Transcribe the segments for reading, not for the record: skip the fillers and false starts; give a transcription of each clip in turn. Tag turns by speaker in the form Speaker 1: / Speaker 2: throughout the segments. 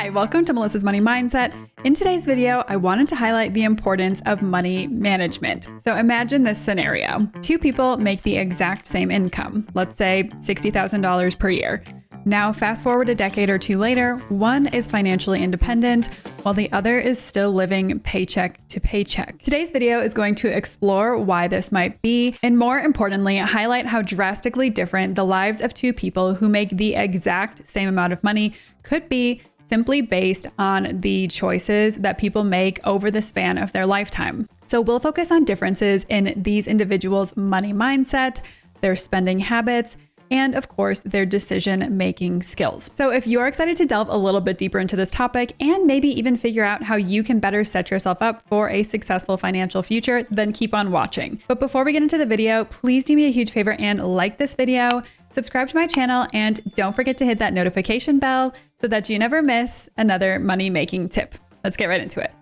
Speaker 1: Hi, welcome to Melissa's Money Mindset. In today's video, I wanted to highlight the importance of money management. So imagine this scenario. Two people make the exact same income, let's say $60,000 per year. Now, fast forward a decade or two later, one is financially independent, while the other is still living paycheck to paycheck. Today's video is going to explore why this might be, and more importantly, highlight how drastically different the lives of two people who make the exact same amount of money could be simply based on the choices that people make over the span of their lifetime. So we'll focus on differences in these individuals' money mindset, their spending habits, and of course, their decision-making skills. So if you're excited to delve a little bit deeper into this topic and maybe even figure out how you can better set yourself up for a successful financial future, then keep on watching. But before we get into the video, please do me a huge favor and like this video, subscribe to my channel, and don't forget to hit that notification bell so that you never miss another money-making tip. Let's get right into it.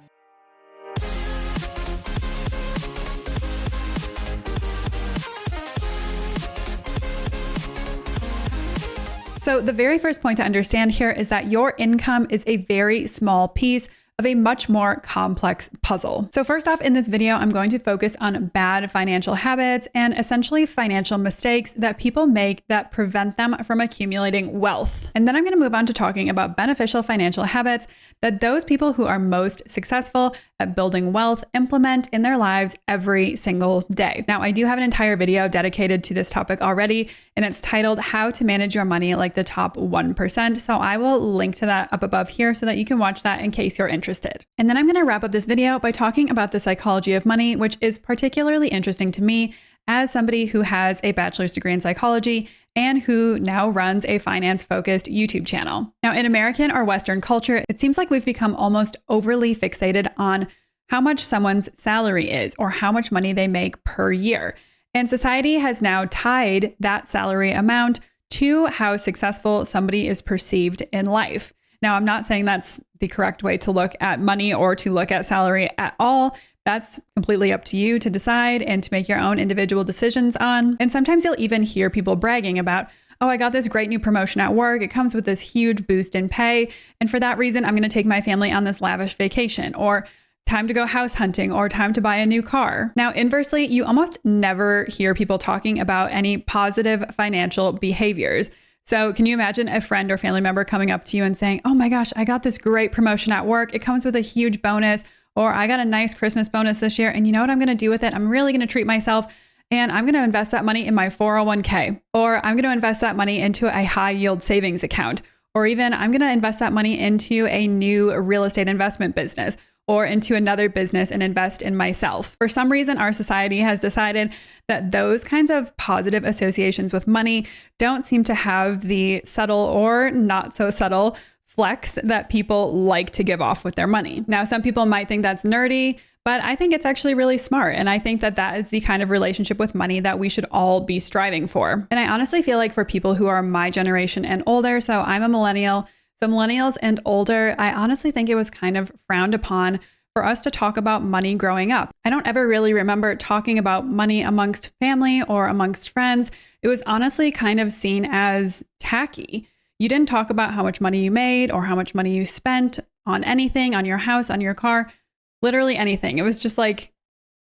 Speaker 1: So the very first point to understand here is that your income is a very small piece of a much more complex puzzle. So first off, in this video, I'm going to focus on bad financial habits and essentially financial mistakes that people make that prevent them from accumulating wealth. And then I'm going to move on to talking about beneficial financial habits that those people who are most successful at building wealth implement in their lives every single day. Now, I do have an entire video dedicated to this topic already, and it's titled How to Manage Your Money Like the Top 1%. So I will link to that up above here so that you can watch that in case you're interested. And then I'm going to wrap up this video by talking about the psychology of money, which is particularly interesting to me as somebody who has a bachelor's degree in psychology and who now runs a finance-focused YouTube channel. Now, in American or Western culture, it seems like we've become almost overly fixated on how much someone's salary is or how much money they make per year. And society has now tied that salary amount to how successful somebody is perceived in life. Now, I'm not saying that's the correct way to look at money or to look at salary at all. That's completely up to you to decide and to make your own individual decisions on. And sometimes you'll even hear people bragging about, oh, I got this great new promotion at work. It comes with this huge boost in pay. And for that reason, I'm going to take my family on this lavish vacation, or time to go house hunting, or time to buy a new car. Now, inversely, you almost never hear people talking about any positive financial behaviors. So can you imagine a friend or family member coming up to you and saying, oh my gosh, I got this great promotion at work. It comes with a huge bonus. Or I got a nice Christmas bonus this year, and you know what I'm going to do with it? I'm really going to treat myself, and I'm going to invest that money in my 401k, or I'm going to invest that money into a high yield savings account, or even I'm going to invest that money into a new real estate investment business, or into another business and invest in myself. For some reason, our society has decided that those kinds of positive associations with money don't seem to have the subtle or not so subtle flex that people like to give off with their money. Now, some people might think that's nerdy, but I think it's actually really smart. And I think that that is the kind of relationship with money that we should all be striving for. And I honestly feel like for people who are my generation and older, so I'm a millennial, so millennials and older, I honestly think it was kind of frowned upon for us to talk about money growing up. I don't ever really remember talking about money amongst family or amongst friends. It was honestly kind of seen as tacky. You didn't talk about how much money you made or how much money you spent on anything, on your house, on your car, literally anything. It was just like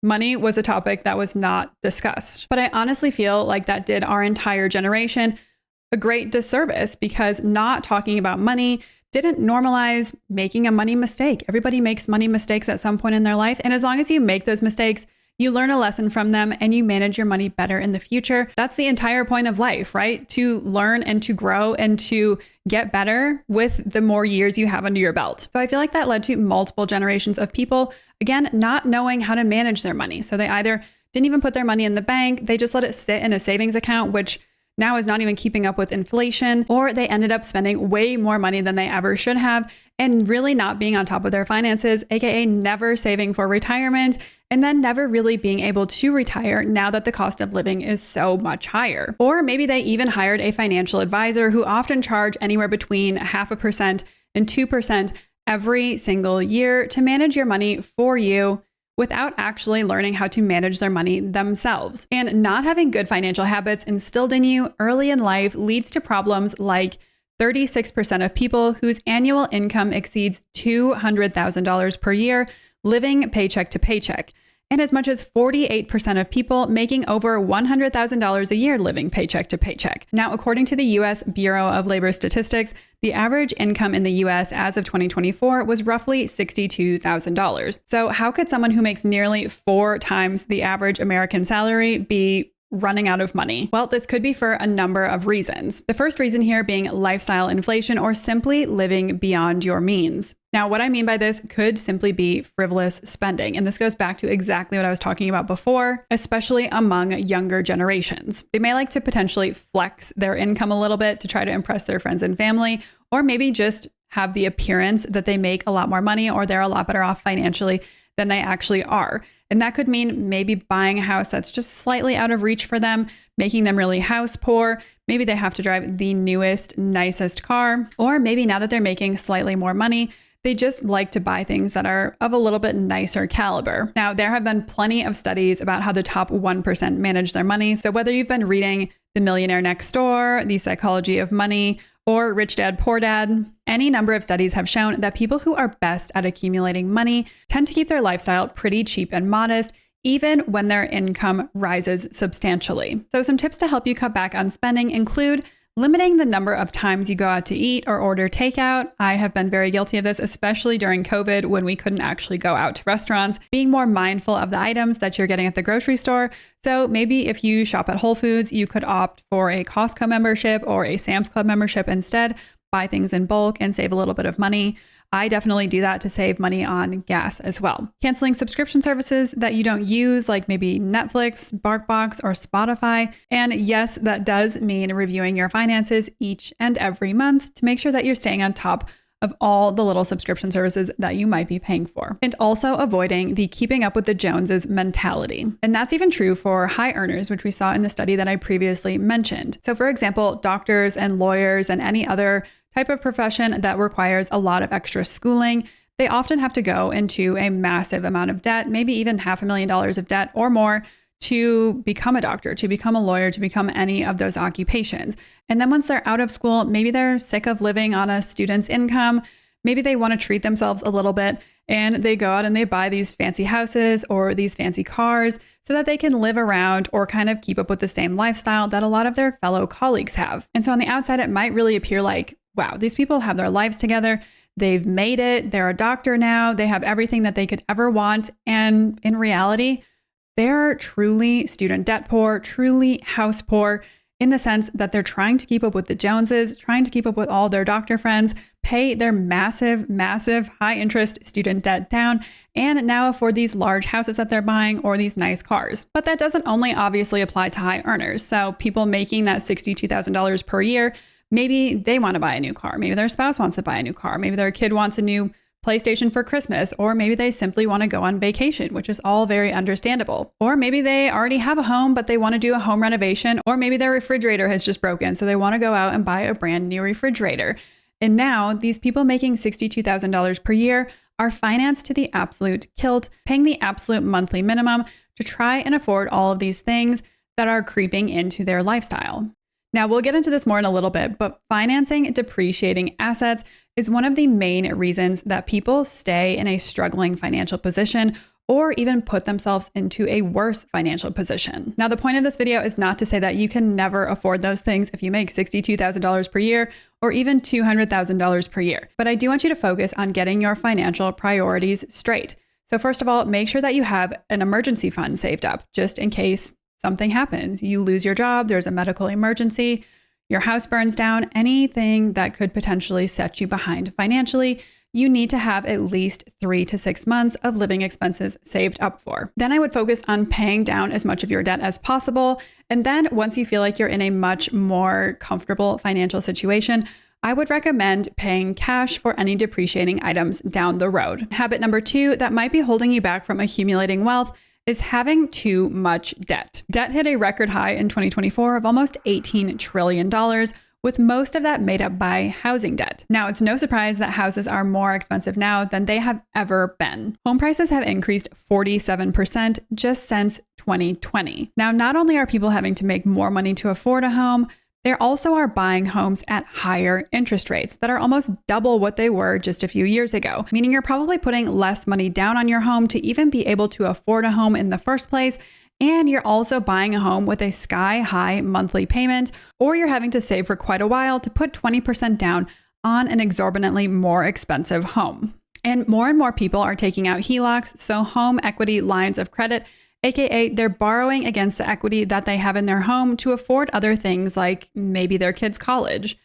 Speaker 1: money was a topic that was not discussed. But I honestly feel like that did our entire generation a great disservice because not talking about money didn't normalize making a money mistake. Everybody makes money mistakes at some point in their life. And as long as you make those mistakes, you learn a lesson from them and you manage your money better in the future. That's the entire point of life, right? To learn and to grow and to get better with the more years you have under your belt. So I feel like that led to multiple generations of people, again, not knowing how to manage their money. So they either didn't even put their money in the bank, they just let it sit in a savings account, which now is not even keeping up with inflation, or they ended up spending way more money than they ever should have and really not being on top of their finances, aka never saving for retirement, and then never really being able to retire now that the cost of living is so much higher. Or maybe they even hired a financial advisor who often charge anywhere between 0.5% and 2% every single year to manage your money for you without actually learning how to manage their money themselves. And not having good financial habits instilled in you early in life leads to problems like 36% of people whose annual income exceeds $200,000 per year living paycheck to paycheck, and as much as 48% of people making over $100,000 a year living paycheck to paycheck. Now, according to the U.S. Bureau of Labor Statistics, the average income in the U.S. as of 2024 was roughly $62,000. So how could someone who makes nearly 4 times the average American salary be running out of money? Well, this could be for a number of reasons. The first reason here being lifestyle inflation or simply living beyond your means. Now, what I mean by this could simply be frivolous spending. And this goes back to exactly what I was talking about before, especially among younger generations. They may like to potentially flex their income a little bit to try to impress their friends and family, or maybe just have the appearance that they make a lot more money or they're a lot better off financially than they actually are. And that could mean maybe buying a house that's just slightly out of reach for them, making them really house poor. Maybe they have to drive the newest, nicest car, or maybe now that they're making slightly more money, they just like to buy things that are of a little bit nicer caliber. Now, there have been plenty of studies about how the top 1% manage their money. So whether you've been reading The Millionaire Next Door, The Psychology of Money, or Rich Dad, Poor Dad, any number of studies have shown that people who are best at accumulating money tend to keep their lifestyle pretty cheap and modest, even when their income rises substantially. So some tips to help you cut back on spending include limiting the number of times you go out to eat or order takeout. I have been very guilty of this, especially during COVID when we couldn't actually go out to restaurants. Being more mindful of the items that you're getting at the grocery store. So maybe if you shop at Whole Foods, you could opt for a Costco membership or a Sam's Club membership instead. Buy things in bulk and save a little bit of money. I definitely do that to save money on gas as well. Canceling subscription services that you don't use, like maybe Netflix, BarkBox, or Spotify. And yes, that does mean reviewing your finances each and every month to make sure that you're staying on top of all the little subscription services that you might be paying for. And also avoiding the keeping up with the Joneses mentality. And that's even true for high earners, which we saw in the study that I previously mentioned. So for example, doctors and lawyers and any other type of profession that requires a lot of extra schooling, they often have to go into a massive amount of debt, maybe even $500,000 of debt or more to become a doctor, to become a lawyer, to become any of those occupations. And then once they're out of school, maybe they're sick of living on a student's income. Maybe they want to treat themselves a little bit and they go out and they buy these fancy houses or these fancy cars so that they can live around or kind of keep up with the same lifestyle that a lot of their fellow colleagues have. And so on the outside, it might really appear like, wow, these people have their lives together. They've made it. They're a doctor now. They have everything that they could ever want. And in reality, they're truly student debt poor, truly house poor, in the sense that they're trying to keep up with the Joneses, trying to keep up with all their doctor friends, pay their massive, massive high interest student debt down, and now afford these large houses that they're buying or these nice cars. But that doesn't only obviously apply to high earners. So people making that $62,000 per year, maybe they want to buy a new car. Maybe their spouse wants to buy a new car. Maybe their kid wants a new PlayStation for Christmas, or maybe they simply want to go on vacation, which is all very understandable. Or maybe they already have a home, but they want to do a home renovation, or maybe their refrigerator has just broken, so they want to go out and buy a brand new refrigerator. And now these people making $62,000 per year are financed to the absolute kilt, paying the absolute monthly minimum to try and afford all of these things that are creeping into their lifestyle. Now, we'll get into this more in a little bit, but financing depreciating assets is one of the main reasons that people stay in a struggling financial position or even put themselves into a worse financial position. Now, the point of this video is not to say that you can never afford those things if you make $62,000 per year or even $200,000 per year. But I do want you to focus on getting your financial priorities straight. So first of all, make sure that you have an emergency fund saved up just in case something happens. You lose your job, there's a medical emergency, your house burns down, anything that could potentially set you behind financially, you need to have at least 3 to 6 months of living expenses saved up for. Then I would focus on paying down as much of your debt as possible. And then once you feel like you're in a much more comfortable financial situation, I would recommend paying cash for any depreciating items down the road. Habit number 2 that might be holding you back from accumulating wealth is having too much debt. Debt hit a record high in 2024 of almost $18 trillion, with most of that made up by housing debt. Now, it's no surprise that houses are more expensive now than they have ever been. Home prices have increased 47% just since 2020. Now, not only are people having to make more money to afford a home, They also are buying homes at higher interest rates that are almost double what they were just a few years ago, meaning you're probably putting less money down on your home to even be able to afford a home in the first place. And you're also buying a home with a sky-high monthly payment, or you're having to save for quite a while to put 20% down on an exorbitantly more expensive home. And more people are taking out HELOCs, so home equity lines of credit, aka they're borrowing against the equity that they have in their home to afford other things like maybe their kids' college.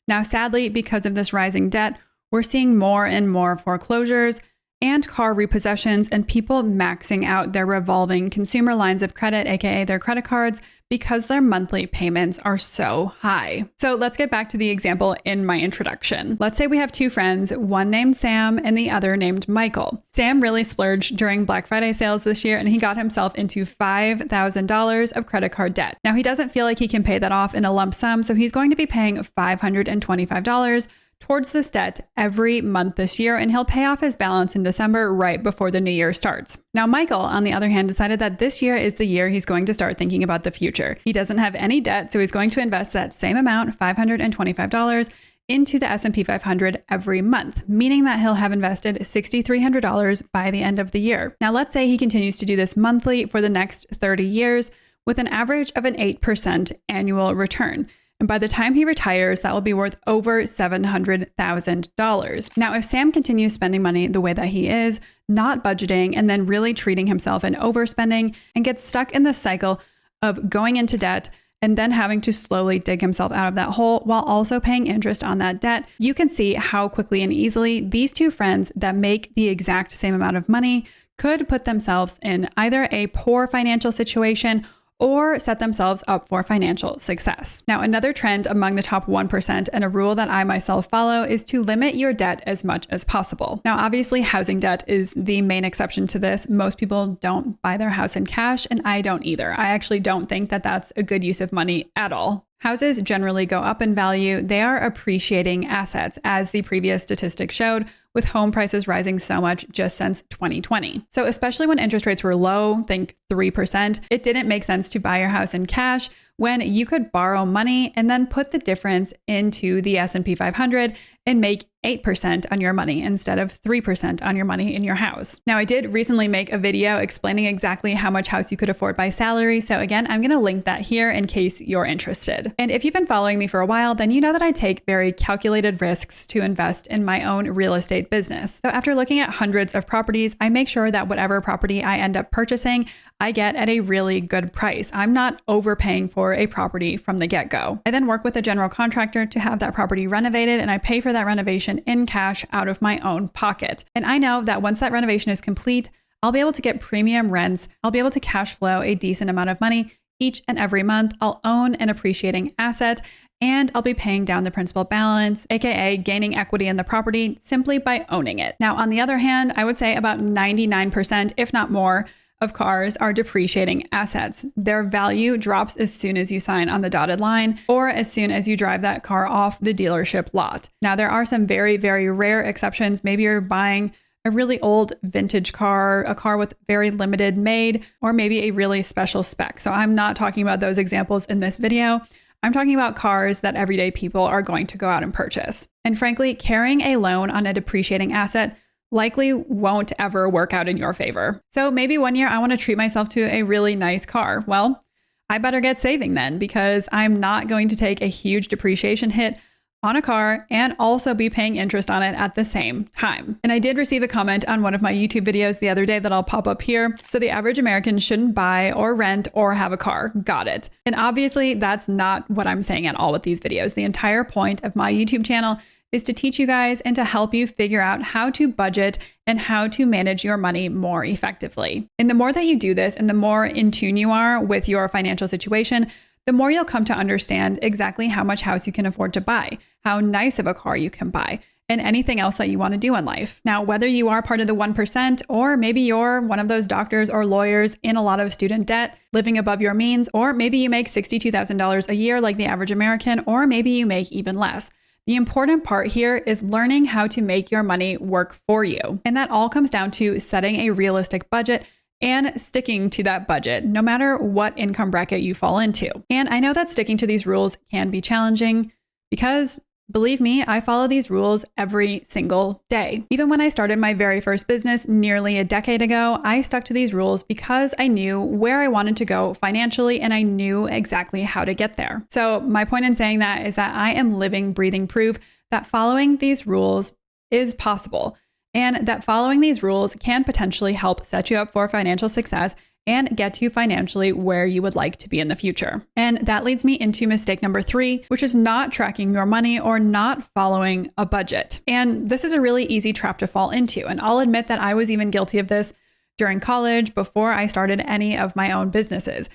Speaker 1: Now, sadly, because of this rising debt, we're seeing more and more foreclosures and car repossessions and people maxing out their revolving consumer lines of credit, aka their credit cards, because their monthly payments are so high. So let's get back to the example in my introduction. Let's say we have two friends, one named Sam and the other named Michael. Sam really splurged during Black Friday sales this year, and he got himself into $5,000 of credit card debt. Now, he doesn't feel like he can pay that off in a lump sum, so he's going to be paying $525 towards this debt every month this year, and he'll pay off his balance in December right before the new year starts. Now, Michael, on the other hand, decided that this year is the year he's going to start thinking about the future. He doesn't have any debt, so he's going to invest that same amount, $525, into the S&P 500 every month, meaning that he'll have invested $6,300 by the end of the year. Now, let's say he continues to do this monthly for the next 30 years with an average of an 8% annual return. And by the time he retires, that will be worth over $700,000. Now, if Sam continues spending money the way that he is, not budgeting, and then really treating himself and overspending, and gets stuck in the cycle of going into debt and then having to slowly dig himself out of that hole while also paying interest on that debt, you can see how quickly and easily these two friends that make the exact same amount of money could put themselves in either a poor financial situation or set themselves up for financial success. Now, another trend among the top 1% and a rule that I myself follow is to limit your debt as much as possible. Now, obviously, housing debt is the main exception to this. Most people don't buy their house in cash, and I don't either. I actually don't think that that's a good use of money at all. Houses generally go up in value. They are appreciating assets, as the previous statistic showed, with home prices rising so much just since 2020. So especially when interest rates were low, think 3%, it didn't make sense to buy your house in cash when you could borrow money and then put the difference into the S&P 500 and make 8% on your money instead of 3% on your money in your house. Now, I did recently make a video explaining exactly how much house you could afford by salary. So again, I'm going to link that here in case you're interested. And if you've been following me for a while, then you know that I take very calculated risks to invest in my own real estate business. So after looking at hundreds of properties, I make sure that whatever property I end up purchasing, I get at a really good price. I'm not overpaying for a property from the get-go. I then work with a general contractor to have that property renovated, and I pay for that renovation in cash out of my own pocket. And I know that once that renovation is complete, I'll be able to get premium rents. I'll be able to cash flow a decent amount of money each and every month. I'll own an appreciating asset, and I'll be paying down the principal balance, aka gaining equity in the property simply by owning it. Now, on the other hand, I would say about 99%, if not more, of cars are depreciating assets. Their value drops as soon as you sign on the dotted line or as soon as you drive that car off the dealership lot. Now, there are some very, very rare exceptions. Maybe you're buying a really old vintage car, a car with very limited made, or maybe a really special spec. So I'm not talking about those examples in this video. I'm talking about cars that everyday people are going to go out and purchase. And frankly, carrying a loan on a depreciating asset likely won't ever work out in your favor. So maybe one year I want to treat myself to a really nice car. Well, I better get saving then, because I'm not going to take a huge depreciation hit on a car and also be paying interest on it at the same time. And I did receive a comment on one of my YouTube videos the other day that I'll pop up here. So the average American shouldn't buy or rent or have a car. Got it. And obviously that's not what I'm saying at all with these videos. The entire point of my YouTube channel is to teach you guys and to help you figure out how to budget and how to manage your money more effectively. And the more that you do this and the more in tune you are with your financial situation, the more you'll come to understand exactly how much house you can afford to buy, how nice of a car you can buy, and anything else that you want to do in life. Now, whether you are part of the 1% or maybe you're one of those doctors or lawyers in a lot of student debt, living above your means, or maybe you make $62,000 a year like the average American, or maybe you make even less. The important part here is learning how to make your money work for you. And that all comes down to setting a realistic budget and sticking to that budget, no matter what income bracket you fall into. And I know that sticking to these rules can be challenging because, believe me, I follow these rules every single day. Even when I started my very first business nearly a decade ago, I stuck to these rules because I knew where I wanted to go financially and I knew exactly how to get there. So my point in saying that is that I am living, breathing proof that following these rules is possible, and that following these rules can potentially help set you up for financial success and get you financially where you would like to be in the future. And that leads me into mistake number 3, which is not tracking your money or not following a budget. And this is a really easy trap to fall into. And I'll admit that I was even guilty of this during college before I started any of my own businesses.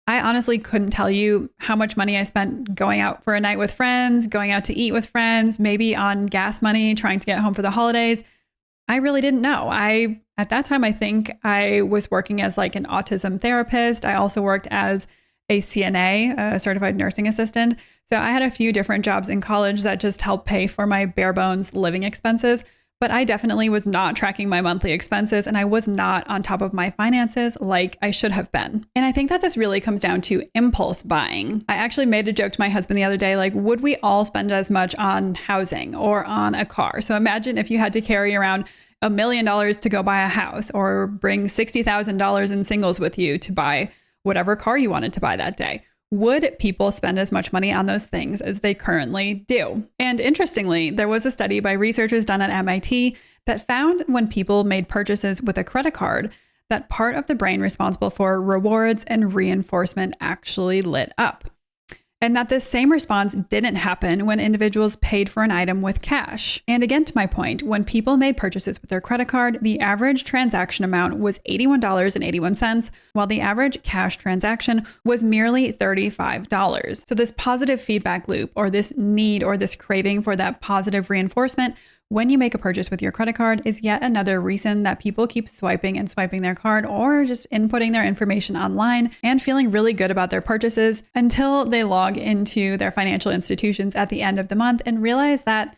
Speaker 1: I honestly couldn't tell you how much money I spent going out for a night with friends, going out to eat with friends, maybe on gas money, trying to get home for the holidays. I really didn't know. At that time, I think I was working as like an autism therapist. I also worked as a CNA, a certified nursing assistant. So I had a few different jobs in college that just helped pay for my bare bones living expenses. But I definitely was not tracking my monthly expenses and I was not on top of my finances like I should have been. And I think that this really comes down to impulse buying. I actually made a joke to my husband the other day, like, would we all spend as much on housing or on a car? So imagine if you had to carry around $1 million to go buy a house or bring $60,000 in singles with you to buy whatever car you wanted to buy that day. Would people spend as much money on those things as they currently do? And interestingly, there was a study by researchers done at MIT that found when people made purchases with a credit card, that part of the brain responsible for rewards and reinforcement actually lit up. And that this same response didn't happen when individuals paid for an item with cash. And again, to my point, when people made purchases with their credit card, the average transaction amount was $81.81, while the average cash transaction was merely $35. So this positive feedback loop, or this need or this craving for that positive reinforcement when you make a purchase with your credit card, is yet another reason that people keep swiping and swiping their card or just inputting their information online and feeling really good about their purchases until they log into their financial institutions at the end of the month and realize that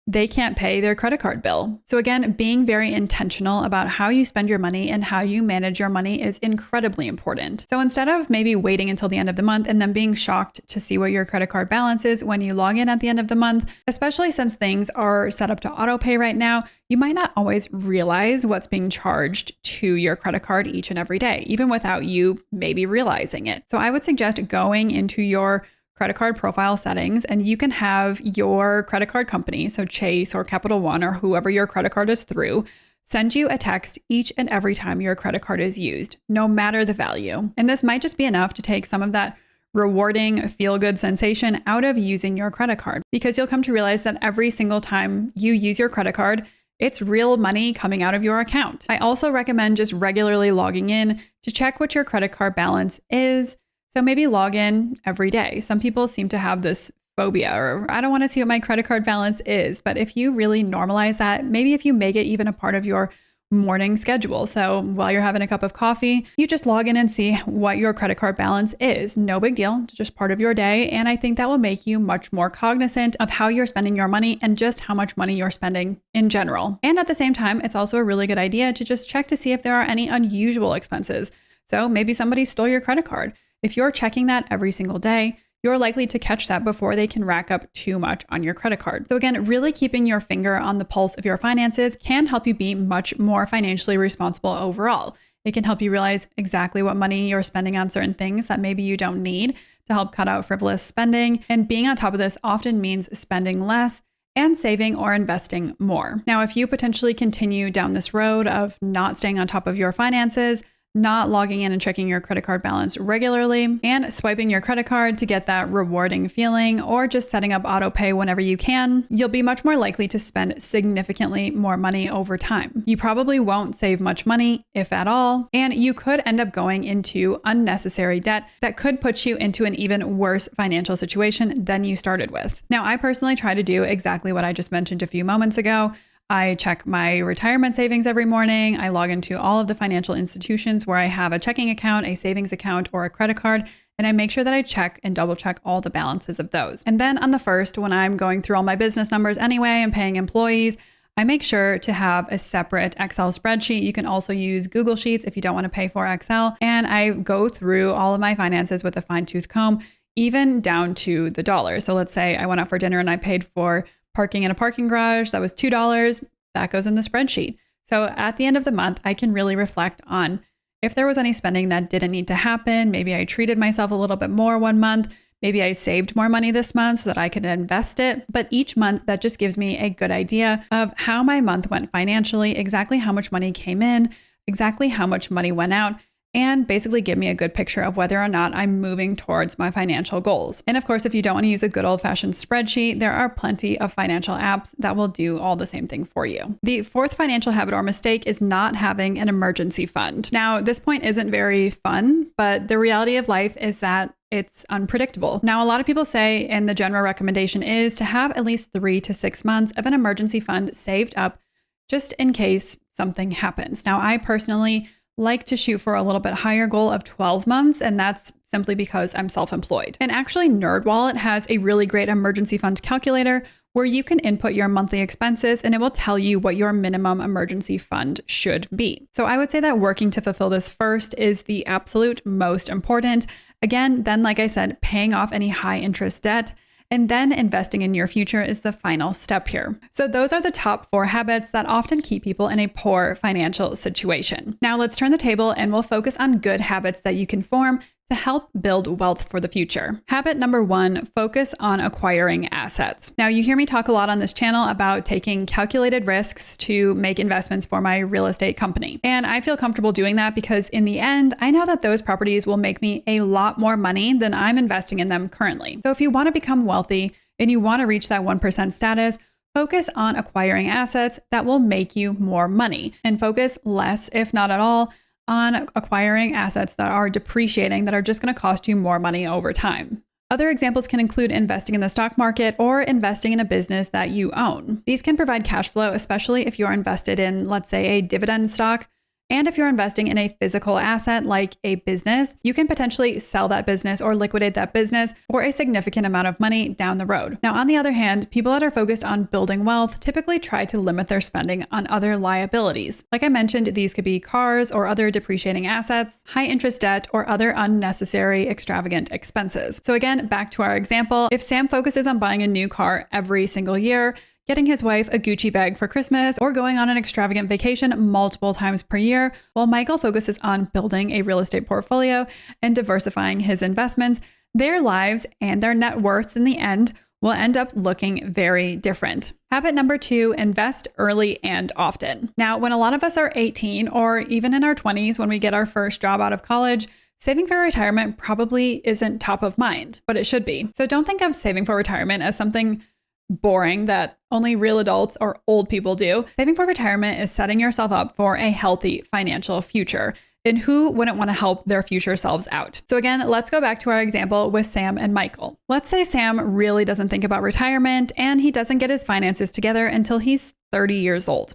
Speaker 1: they can't pay their credit card bill. So again, being very intentional about how you spend your money and how you manage your money is incredibly important. So instead of maybe waiting until the end of the month and then being shocked to see what your credit card balance is when you log in at the end of the month, especially since things are set up to auto pay right now, you might not always realize what's being charged to your credit card each and every day, even without you maybe realizing it. So I would suggest going into your credit card profile settings, and you can have your credit card company, so Chase or Capital One or whoever your credit card is through, send you a text each and every time your credit card is used, no matter the value. And this might just be enough to take some of that rewarding feel-good sensation out of using your credit card, because you'll come to realize that every single time you use your credit card, it's real money coming out of your account. I also recommend just regularly logging in to check what your credit card balance is. So maybe log in every day. Some people seem to have this phobia, or I don't want to see what my credit card balance is. But if you really normalize that, maybe if you make it even a part of your morning schedule. So while you're having a cup of coffee, you just log in and see what your credit card balance is. No big deal, it's just part of your day. And I think that will make you much more cognizant of how you're spending your money and just how much money you're spending in general. And at the same time, it's also a really good idea to just check to see if there are any unusual expenses. So maybe somebody stole your credit card. If you're checking that every single day, you're likely to catch that before they can rack up too much on your credit card. So again, really keeping your finger on the pulse of your finances can help you be much more financially responsible overall. It can help you realize exactly what money you're spending on certain things that maybe you don't need to help cut out frivolous spending. And being on top of this often means spending less and saving or investing more. Now, if you potentially continue down this road of not staying on top of your finances, not logging in and checking your credit card balance regularly, and swiping your credit card to get that rewarding feeling, or just setting up auto pay whenever you can, you'll be much more likely to spend significantly more money over time. You probably won't save much money, if at all, and you could end up going into unnecessary debt that could put you into an even worse financial situation than you started with. Now, I personally try to do exactly what I just mentioned a few moments ago. I check my retirement savings every morning. I log into all of the financial institutions where I have a checking account, a savings account, or a credit card, and I make sure that I check and double check all the balances of those. And then on the first, when I'm going through all my business numbers anyway and paying employees, I make sure to have a separate Excel spreadsheet. You can also use Google Sheets if you don't want to pay for Excel. And I go through all of my finances with a fine-tooth comb, even down to the dollar. So let's say I went out for dinner and I paid for parking in a parking garage. That was $2. That goes in the spreadsheet. So at the end of the month, I can really reflect on if there was any spending that didn't need to happen. Maybe I treated myself a little bit more one month. Maybe I saved more money this month so that I could invest it. But each month, that just gives me a good idea of how my month went financially, exactly how much money came in, exactly how much money went out, and basically give me a good picture of whether or not I'm moving towards my financial goals. And of course, if you don't want to use a good old-fashioned spreadsheet, there are plenty of financial apps that will do all the same thing for you. The fourth financial habit or mistake is not having an emergency fund. Now, this point isn't very fun, but the reality of life is that it's unpredictable. Now, a lot of people say, and the general recommendation is to have at least 3 to 6 months of an emergency fund saved up just in case something happens. Now, I personally like to shoot for a little bit higher goal of 12 months, and that's simply because I'm self-employed. And actually, NerdWallet has a really great emergency fund calculator where you can input your monthly expenses and it will tell you what your minimum emergency fund should be. So I would say that working to fulfill this first is the absolute most important. Again, then, like I said, paying off any high interest debt and then investing in your future is the final step here. So those are the top 4 habits that often keep people in a poor financial situation. Now let's turn the table and we'll focus on good habits that you can form to help build wealth for the future. Habit number 1, focus on acquiring assets. Now, you hear me talk a lot on this channel about taking calculated risks to make investments for my real estate company. And I feel comfortable doing that because in the end, I know that those properties will make me a lot more money than I'm investing in them currently. So if you want to become wealthy and you want to reach that 1% status, focus on acquiring assets that will make you more money and focus less, if not at all, on acquiring assets that are depreciating, that are just going to cost you more money over time. Other examples can include investing in the stock market or investing in a business that you own. These can provide cash flow, especially if you're invested in, let's say, a dividend stock. And if you're investing in a physical asset like a business, you can potentially sell that business or liquidate that business for a significant amount of money down the road. Now, on the other hand, people that are focused on building wealth typically try to limit their spending on other liabilities. Like I mentioned, these could be cars or other depreciating assets, high interest debt, or other unnecessary extravagant expenses. So again, back to our example, if Sam focuses on buying a new car every single year, getting his wife a Gucci bag for Christmas, or going on an extravagant vacation multiple times per year, while Michael focuses on building a real estate portfolio and diversifying his investments, their lives and their net worths in the end will end up looking very different. Habit number 2, invest early and often. Now, when a lot of us are 18 or even in our 20s when we get our first job out of college, saving for retirement probably isn't top of mind, but it should be. So don't think of saving for retirement as something boring that only real adults or old people do. Saving for retirement is setting yourself up for a healthy financial future. And who wouldn't want to help their future selves out? So again, let's go back to our example with Sam and Michael. Let's say Sam really doesn't think about retirement and he doesn't get his finances together until he's 30 years old.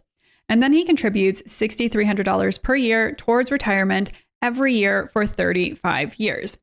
Speaker 1: And then he contributes $6,300 per year towards retirement every year for 35 years.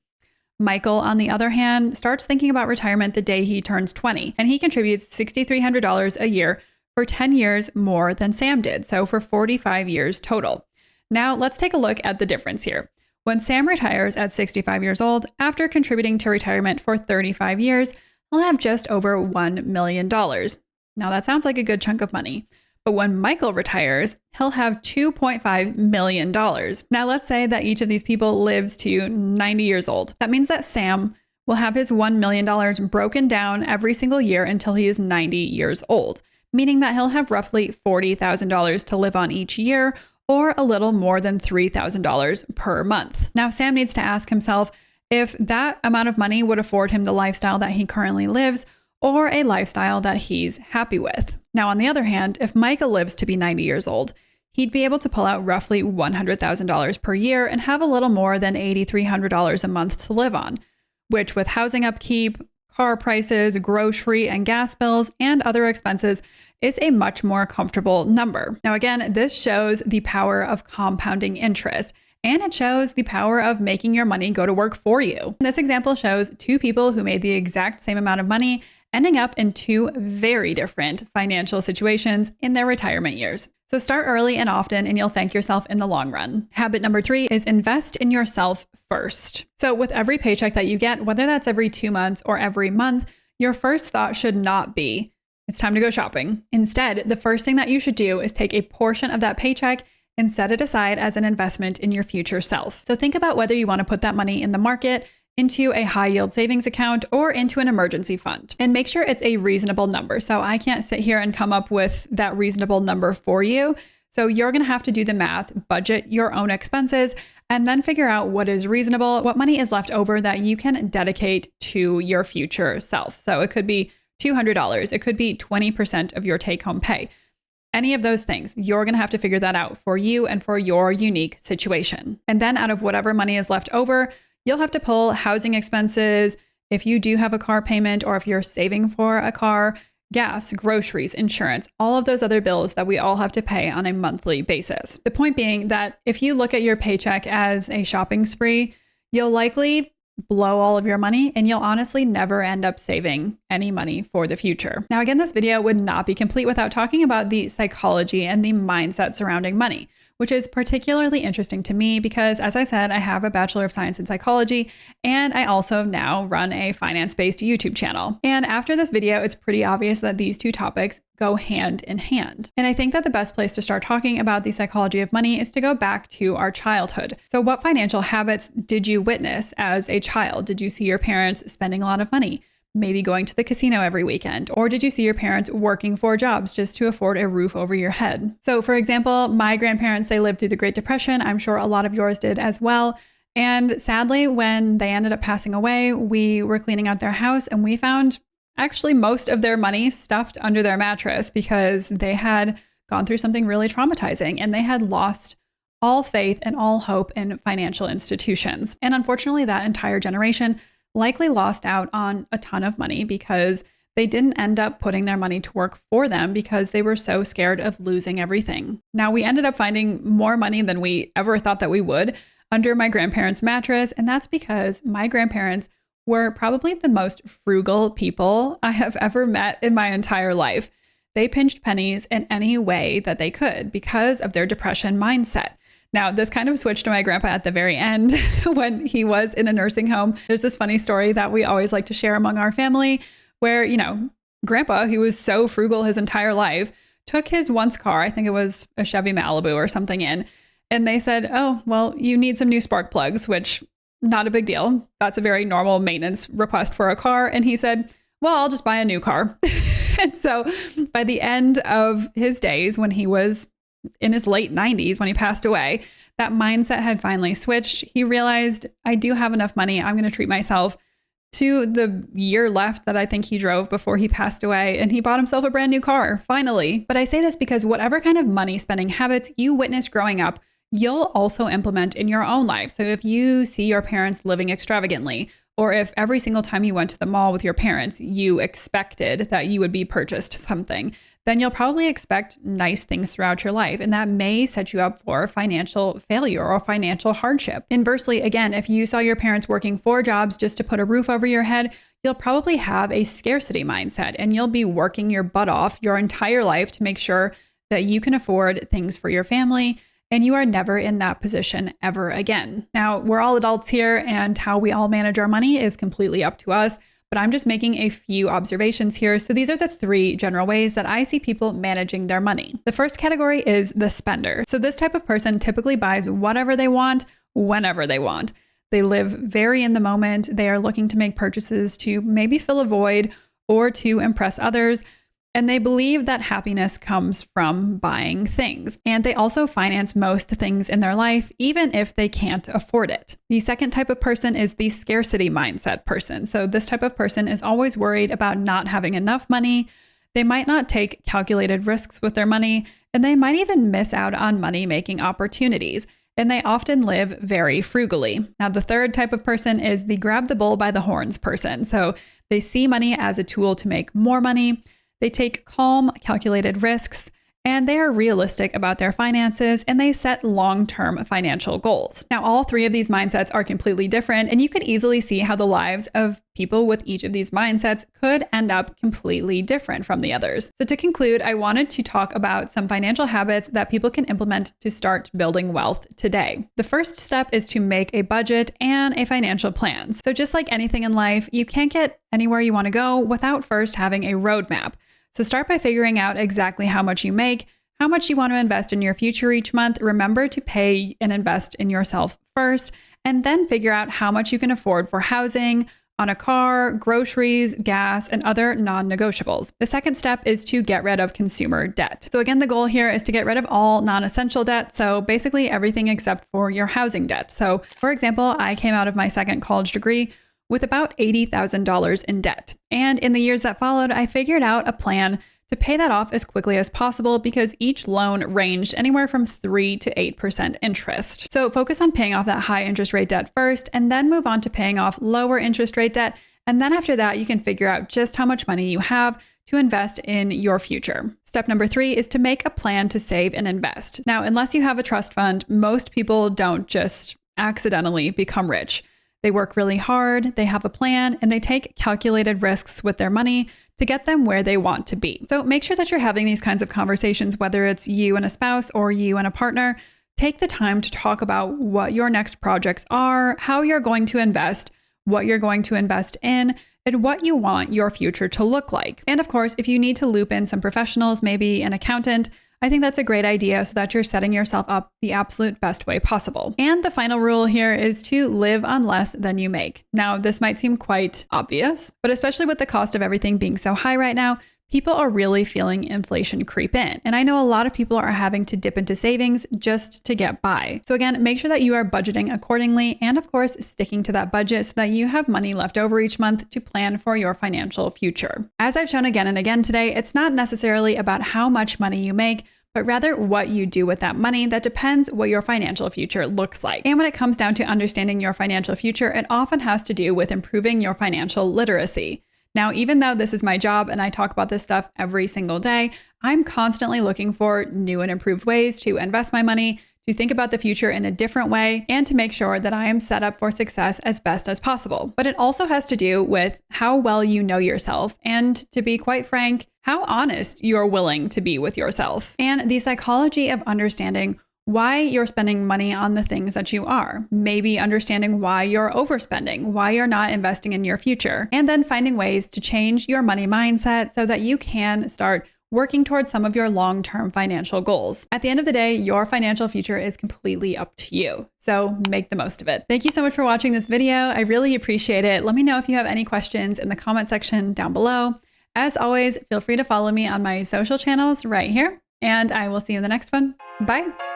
Speaker 1: Michael, on the other hand, starts thinking about retirement the day he turns 20, and he contributes $6,300 a year for 10 years more than Sam did, so for 45 years total. Now, let's take a look at the difference here. When Sam retires at 65 years old, after contributing to retirement for 35 years, he'll have just over $1 million. Now, that sounds like a good chunk of money. But when Michael retires, he'll have $2.5 million. Now, let's say that each of these people lives to 90 years old. That means that Sam will have his $1 million broken down every single year until he is 90 years old, meaning that he'll have roughly $40,000 to live on each year, or a little more than $3,000 per month. Now, Sam needs to ask himself if that amount of money would afford him the lifestyle that he currently lives, or a lifestyle that he's happy with. Now, on the other hand, if Michael lives to be 90 years old, he'd be able to pull out roughly $100,000 per year and have a little more than $8,300 a month to live on, which with housing upkeep, car prices, grocery and gas bills, and other expenses is a much more comfortable number. Now, again, this shows the power of compounding interest. And it shows the power of making your money go to work for you. This example shows 2 people who made the exact same amount of money ending up in two very different financial situations in their retirement years. So start early and often, and you'll thank yourself in the long run. Habit number 3 is invest in yourself first. So with every paycheck that you get, whether that's every 2 months or every month, your first thought should not be, it's time to go shopping. Instead, the first thing that you should do is take a portion of that paycheck and set it aside as an investment in your future self. So think about whether you want to put that money in the market, into a high yield savings account, or into an emergency fund. And make sure it's a reasonable number. So I can't sit here and come up with that reasonable number for you. So you're going to have to do the math, budget your own expenses, and then figure out what is reasonable, what money is left over that you can dedicate to your future self. So it could be $200. It could be 20% of your take-home pay. Any of those things, you're going to have to figure that out for you and for your unique situation. And then out of whatever money is left over, you'll have to pull housing expenses, if you do have a car payment, or if you're saving for a car, gas, groceries, insurance, all of those other bills that we all have to pay on a monthly basis. The point being that if you look at your paycheck as a shopping spree, you'll likely blow all of your money, and you'll honestly never end up saving any money for the future. Now, again, this video would not be complete without talking about the psychology and the mindset surrounding money, which is particularly interesting to me because, as I said, I have a Bachelor of Science in Psychology, and I also now run a finance-based YouTube channel. And after this video, it's pretty obvious that these two topics go hand in hand. And I think that the best place to start talking about the psychology of money is to go back to our childhood. So what financial habits did you witness as a child? Did you see your parents spending a lot of money? Maybe going to the casino every weekend? Or did you see your parents working 4 jobs just to afford a roof over your head? So for example, my grandparents, they lived through the Great Depression. I'm sure a lot of yours did as well. And sadly, when they ended up passing away, we were cleaning out their house and we found actually most of their money stuffed under their mattress because they had gone through something really traumatizing and they had lost all faith and all hope in financial institutions. And unfortunately, that entire generation likely lost out on a ton of money because they didn't end up putting their money to work for them because they were so scared of losing everything. Now, we ended up finding more money than we ever thought that we would under my grandparents' mattress. And that's because my grandparents were probably the most frugal people I have ever met in my entire life. They pinched pennies in any way that they could because of their depression mindset. Now, this kind of switched to my grandpa at the very end when he was in a nursing home. There's this funny story that we always like to share among our family where, grandpa, who was so frugal his entire life, took his once car, I think it was a Chevy Malibu or something in, and they said, oh, well, you need some new spark plugs, which not a big deal. That's a very normal maintenance request for a car. And he said, well, I'll just buy a new car. And so by the end of his days, when he was in his late 90s, when he passed away, that mindset had finally switched. He realized, I do have enough money. I'm going to treat myself to the year left that I think he drove before he passed away. And he bought himself a brand new car, finally. But I say this because whatever kind of money spending habits you witnessed growing up, you'll also implement in your own life. So if you see your parents living extravagantly, or if every single time you went to the mall with your parents, you expected that you would be purchased something, then you'll probably expect nice things throughout your life. And that may set you up for financial failure or financial hardship. Inversely, again, if you saw your parents working 4 jobs just to put a roof over your head, you'll probably have a scarcity mindset and you'll be working your butt off your entire life to make sure that you can afford things for your family. And you are never in that position ever again. Now, we're all adults here, and how we all manage our money is completely up to us, but I'm just making a few observations here. So these are the 3 general ways that I see people managing their money. The first category is the spender. So this type of person typically buys whatever they want, whenever they want. They live very in the moment. They are looking to make purchases to maybe fill a void or to impress others. And they believe that happiness comes from buying things. And they also finance most things in their life, even if they can't afford it. The second type of person is the scarcity mindset person. So this type of person is always worried about not having enough money. They might not take calculated risks with their money, and they might even miss out on money-making opportunities. And they often live very frugally. Now, the third type of person is the grab the bull by the horns person. So they see money as a tool to make more money. They take calm, calculated risks, and they are realistic about their finances, and they set long-term financial goals. Now, all three of these mindsets are completely different, and you could easily see how the lives of people with each of these mindsets could end up completely different from the others. So to conclude, I wanted to talk about some financial habits that people can implement to start building wealth today. The first step is to make a budget and a financial plan. So just like anything in life, you can't get anywhere you want to go without first having a roadmap. So start by figuring out exactly how much you make, how much you want to invest in your future each month. Remember to pay and invest in yourself first, and then figure out how much you can afford for housing, on a car, groceries, gas, and other non-negotiables. The second step is to get rid of consumer debt. So again, the goal here is to get rid of all non-essential debt. So basically everything except for your housing debt. So for example, I came out of my second college degree with about $80,000 in debt. And in the years that followed, I figured out a plan to pay that off as quickly as possible because each loan ranged anywhere from 3 to 8% interest. So focus on paying off that high interest rate debt first, and then move on to paying off lower interest rate debt. And then after that, you can figure out just how much money you have to invest in your future. Step number 3 is to make a plan to save and invest. Now, unless you have a trust fund, most people don't just accidentally become rich. They work really hard, they have a plan, and they take calculated risks with their money to get them where they want to be. So make sure that you're having these kinds of conversations, whether it's you and a spouse or you and a partner. Take the time to talk about what your next projects are, how you're going to invest, what you're going to invest in, and what you want your future to look like. And of course, if you need to loop in some professionals, maybe an accountant, I think that's a great idea so that you're setting yourself up the absolute best way possible. And the final rule here is to live on less than you make. Now, this might seem quite obvious, but especially with the cost of everything being so high right now, people are really feeling inflation creep in. And I know a lot of people are having to dip into savings just to get by. So again, make sure that you are budgeting accordingly and of course, sticking to that budget so that you have money left over each month to plan for your financial future. As I've shown again and again today, it's not necessarily about how much money you make, but rather what you do with that money that depends what your financial future looks like. And when it comes down to understanding your financial future, it often has to do with improving your financial literacy. Now, even though this is my job and I talk about this stuff every single day, I'm constantly looking for new and improved ways to invest my money, to think about the future in a different way, and to make sure that I am set up for success as best as possible. But it also has to do with how well you know yourself and, to be quite frank, how honest you're willing to be with yourself. And the psychology of understanding why you're spending money on the things that you are, maybe understanding why you're overspending, why you're not investing in your future, and then finding ways to change your money mindset so that you can start working towards some of your long-term financial goals. At the end of the day, your financial future is completely up to you. So make the most of it. Thank you so much for watching this video. I really appreciate it. Let me know if you have any questions in the comment section down below. As always, feel free to follow me on my social channels right here, and I will see you in the next one. Bye.